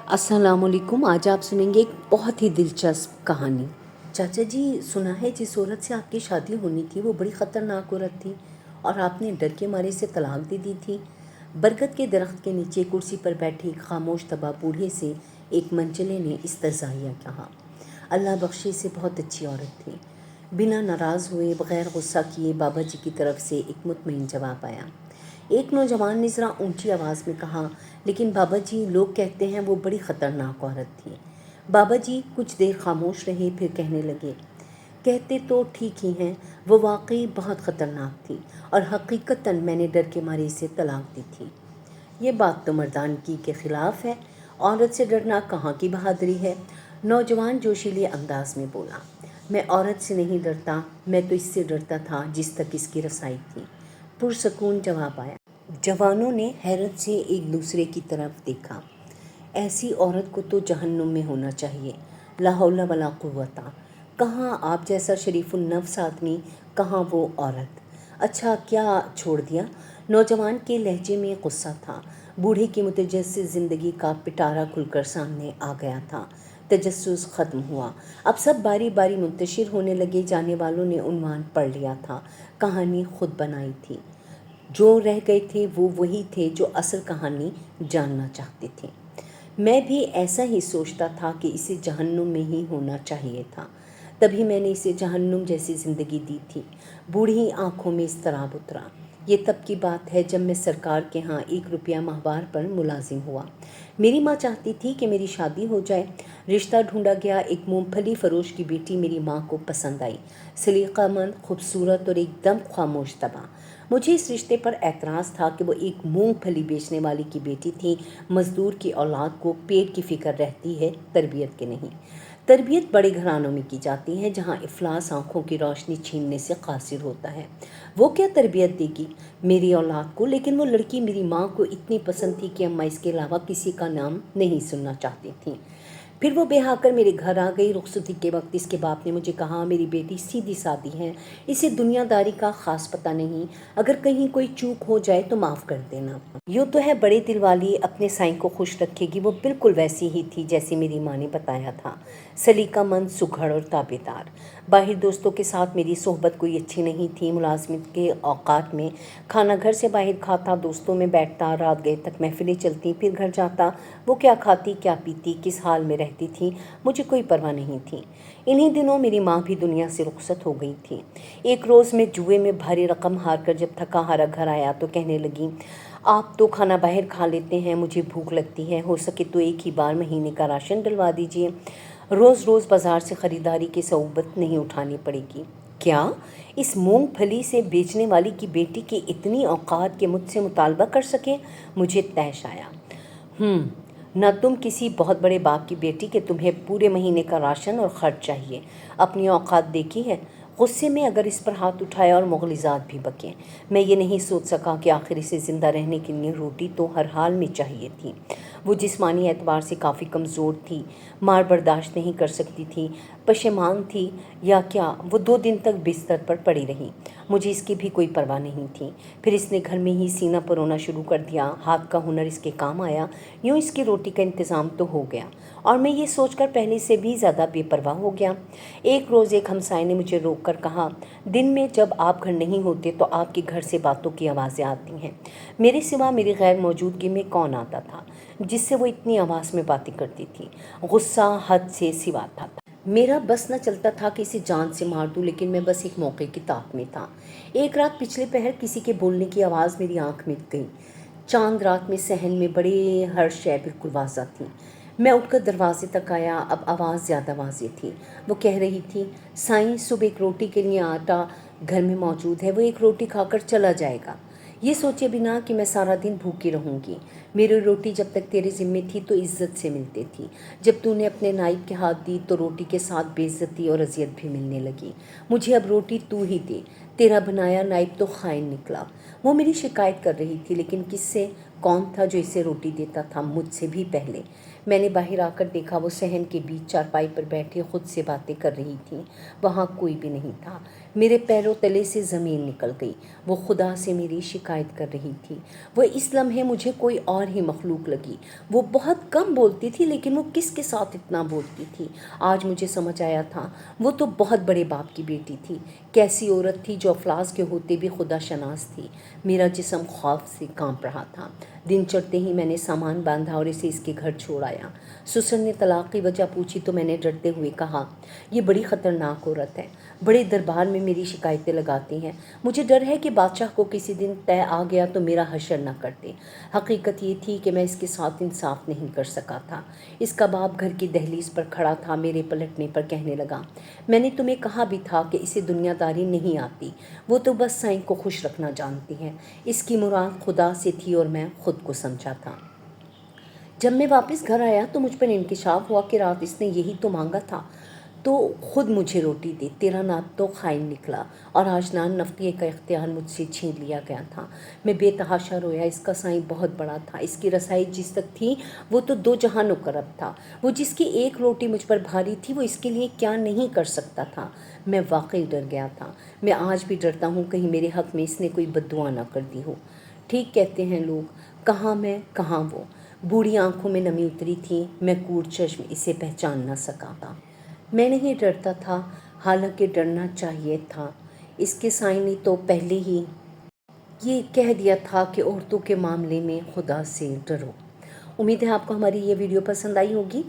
अस्सलाम वालेकुम। आज आप सुनेंगे एक बहुत ही दिलचस्प कहानी। चाचा जी, सुना है जिस औरत से आपकी शादी होनी थी वो बड़ी ख़तरनाक औरत थी और आपने डर के मारे से तलाक दे दी थी। बरगद के दरख्त के नीचे कुर्सी पर बैठे एक खामोश तबा बूढ़े से एक मंचले ने इस्तज़ाहिया कहा। अल्लाह बख्शे से बहुत अच्छी औरत थी। बिना नाराज़ हुए बग़ैर गुस्सा किए बाबा जी की तरफ से एक मुतमईन जवाब आया। एक नौजवान ने ज़रा ऊंची आवाज़ में कहा, लेकिन बाबा जी, लोग कहते हैं वो बड़ी ख़तरनाक औरत थी। बाबा जी कुछ देर खामोश रहे, फिर कहने लगे, कहते तो ठीक ही हैं, वो वाकई बहुत ख़तरनाक थी और हकीकतन मैंने डर के मारे इसे तलाक दी थी। ये बात तो मर्दानगी के ख़िलाफ़ है। औरत से डरना कहाँ की बहादुरी है। नौजवान जोशीले अंदाज में बोला, मैं औरत से नहीं डरता, मैं तो इससे डरता था जिस तक इसकी रसाई थी। पुरसकून जवाब आया। जवानों ने हैरत से एक दूसरे की तरफ देखा। ऐसी औरत को तो जहन्नुम में होना चाहिए। ला हौला वला कुव्वता। कहाँ आप जैसा शरीफुन नफ्स आदमी, कहाँ वो औरत। अच्छा, क्या छोड़ दिया? नौजवान के लहजे में गुस्सा था। बूढ़े की मुतजस्सिस ज़िंदगी का पिटारा खुलकर सामने आ गया था। तजस्सुस ख़त्म हुआ। अब सब बारी बारी मुंतशिर होने लगे। जाने वालों ने उन्वान पढ़ लिया था। कहानी खुद बनाई थी। जो रह गए थे वो वही थे जो असल कहानी जानना चाहते थे। मैं भी ऐसा ही सोचता था कि इसे जहन्नुम में ही होना चाहिए था, तभी मैंने इसे जहन्नुम जैसी ज़िंदगी दी थी। बूढ़ी आंखों में इज़्तिराब उतरा। ये तब की बात है जब मैं सरकार के यहाँ 1 रुपया माहवार पर मुलाजिम हुआ। मेरी माँ चाहती थी कि मेरी शादी हो जाए। रिश्ता ढूंढा गया। एक मूंगफली फरोश की बेटी मेरी माँ को पसंद आई। सलीकामंद, खूबसूरत और एकदम खामोश तबा। मुझे इस रिश्ते पर एतराज़ था कि वो एक मूंगफली बेचने वाली की बेटी थी। मज़दूर की औलाद को पेट की फ़िक्र रहती है, तरबियत के नहीं। तरबियत बड़े घरानों में की जाती है जहाँ इफलास आँखों की रोशनी छीनने से कासिर होता है। वो क्या तरबियत देगी मेरी औलाद को? लेकिन वो लड़की मेरी माँ को इतनी पसंद थी कि अम्मा इसके अलावा किसी का नाम नहीं सुनना चाहती थी। फिर वो ब्याह कर मेरे घर आ गई। रुखसती के वक्त इसके बाप ने मुझे कहा, मेरी बेटी सीधी सादी है, इसे दुनियादारी का ख़ास पता नहीं, अगर कहीं कोई चूक हो जाए तो माफ़ कर देना। यूँ तो है बड़े दिल वाली, अपने साईं को खुश रखेगी। वो बिल्कुल वैसी ही थी जैसी मेरी माँ ने बताया था। सलीकामंद, सुघड़ और ताबेदार। बाहर दोस्तों के साथ मेरी सोहबत कोई अच्छी नहीं थी। मुलाजमत के औकात में खाना घर से बाहर खाता, दोस्तों में बैठता, रात गए तक महफिलें चलती, फिर घर जाता। वो क्या खाती, क्या पीती, किस हाल में रहती थी, मुझे कोई परवाह नहीं थी। इन्हीं दिनों मेरी माँ भी दुनिया से रुखसत हो गई थी। एक रोज़ मैं जुए में भारी रकम हार कर जब थका हारा घर आया तो कहने लगी, आप तो खाना बाहर खा लेते हैं, मुझे भूख लगती है, हो सके तो एक ही बार महीने का राशन डलवा दीजिए, रोज़ रोज़ बाज़ार से ख़रीदारी की सऊबत नहीं उठानी पड़ेगी। क्या? इस मूंगफली से बेचने वाली की बेटी की इतनी औकात के मुझसे मुतालबा कर सके? मुझे तैश आया। न तुम किसी बहुत बड़े बाप की बेटी कि तुम्हें पूरे महीने का राशन और ख़र्च चाहिए। अपनी औकात देखी है? गुस्से में अगर इस पर हाथ उठाया और मुग़लिज़ात भी बके। मैं ये नहीं सोच सका कि आखिर इसे ज़िंदा रहने के लिए रोटी तो हर हाल में चाहिए थी। वो जिस्मानी एतबार से काफ़ी कमज़ोर थी, मार बर्दाश्त नहीं कर सकती थी, पशेमान थी या क्या। वो 2 दिन तक बिस्तर पर पड़ी रही। मुझे इसकी भी कोई परवाह नहीं थी। फिर इसने घर में ही सीना परोना शुरू कर दिया। हाथ का हुनर इसके काम आया। यूँ इसकी रोटी का इंतज़ाम तो हो गया और मैं ये सोचकर पहले से भी ज़्यादा बेपरवाह हो गया। एक रोज़ एक हमसाये ने मुझे रोक कर कहा, दिन में जब आप घर नहीं होते तो आपके घर से बातों की आवाज़ें आती हैं। मेरे सिवा मेरी गैर मौजूदगी में कौन आता था जिससे वो इतनी आवाज़ में बातें करती थी? गुस्सा हद से सिवा था। मेरा बस न चलता था कि इसे जान से मार दूं, लेकिन मैं बस एक मौके की ताक में था। एक रात पिछले पहर किसी के बोलने की आवाज़ मेरी आंख में गई। चांद रात में सहन में बड़े हर शय बिल्कुल वाज़ा थी। मैं उठकर दरवाजे तक आया। अब आवाज़ ज़्यादा वाज़ेह थी। वो कह रही थी, साईं, सुबह एक रोटी के लिए आटा घर में मौजूद है, वो एक रोटी खाकर चला जाएगा। ये सोचे बिना कि मैं सारा दिन भूखी रहूँगी। मेरी रोटी जब तक तेरे ज़िम्मे थी तो इज़्ज़त से मिलती थी। जब तूने अपने नाइब के हाथ दी तो रोटी के साथ बेइज्जती और अजियत भी मिलने लगी। मुझे अब रोटी तू ही दे। तेरा बनाया नाइब तो खाइन निकला। वो मेरी शिकायत कर रही थी, लेकिन किससे? कौन था जो इसे रोटी देता था? मुझसे भी पहले। میں نے باہر آ کر دیکھا وہ صحن کے بیچ چارپائی پر بیٹھے خود سے باتیں کر رہی تھیں۔ وہاں کوئی بھی نہیں تھا۔ میرے پیروں تلے سے زمین نکل گئی۔ وہ خدا سے میری شکایت کر رہی تھی۔ وہ اس لمحے مجھے کوئی اور ہی مخلوق لگی۔ وہ بہت کم بولتی تھی لیکن وہ کس کے ساتھ اتنا بولتی تھی۔ آج مجھے سمجھ آیا تھا وہ تو بہت بڑے باپ کی بیٹی تھی۔ کیسی عورت تھی جو افلاس کے ہوتے بھی خدا شناس تھی۔ میرا جسم خوف سے کانپ رہا تھا۔ دن چڑھتے ہی میں نے سامان باندھا اور اسے اس کے گھر چھوڑ آیا۔ سسر نے طلاق کی وجہ پوچھی تو میں نے ڈرتے ہوئے کہا، یہ بڑی خطرناک عورت ہے، بڑے دربار میں میری شکایتیں لگاتی ہیں۔ مجھے ڈر ہے کہ بادشاہ کو کسی دن طے آ گیا تو میرا حشر نہ کر دے۔ حقیقت یہ تھی کہ میں اس کے ساتھ انصاف نہیں کر سکا تھا۔ اس کا باپ گھر کی دہلیز پر کھڑا تھا، میرے پلٹنے پر کہنے لگا، میں نے تمہیں کہا بھی تھا کہ اسے دنیا داری نہیں آتی، وہ تو بس سائیں کو خوش رکھنا جانتی ہے۔ اس کی مراد خدا سے تھی اور میں خود کو سمجھا تھا۔ جب میں واپس گھر آیا تو مجھ پر انکشاف ہوا کہ رات اس نے یہی تو مانگا تھا تو خود مجھے روٹی دے۔ تیرا نات تو خائن نکلا اور آج نان نفقے کا اختیار مجھ سے چھین لیا گیا تھا۔ میں بے تحاشا رویا۔ اس کا سائیں بہت بڑا تھا، اس کی رسائی جس تک تھی وہ تو دو جہانوں کا رب تھا۔ وہ جس کی ایک روٹی مجھ پر بھاری تھی وہ اس کے لیے کیا نہیں کر سکتا تھا۔ میں واقعی ڈر گیا تھا۔ میں آج بھی ڈرتا ہوں کہیں میرے حق میں اس نے کوئی بد دعا نہ کر دی ہو۔ ٹھیک کہتے ہیں لوگ، کہاں میں کہاں وہ۔ بوڑھی آنکھوں میں نمی اتری تھی۔ میں کور چشم اسے پہچان نہ سکا تھا۔ میں نہیں ڈرتا تھا، حالانکہ ڈرنا چاہیے تھا۔ اس کے سائیں نے تو پہلے ہی یہ کہہ دیا تھا کہ عورتوں کے معاملے میں خدا سے ڈرو۔ امید ہے آپ کو ہماری یہ ویڈیو پسند آئی ہوگی۔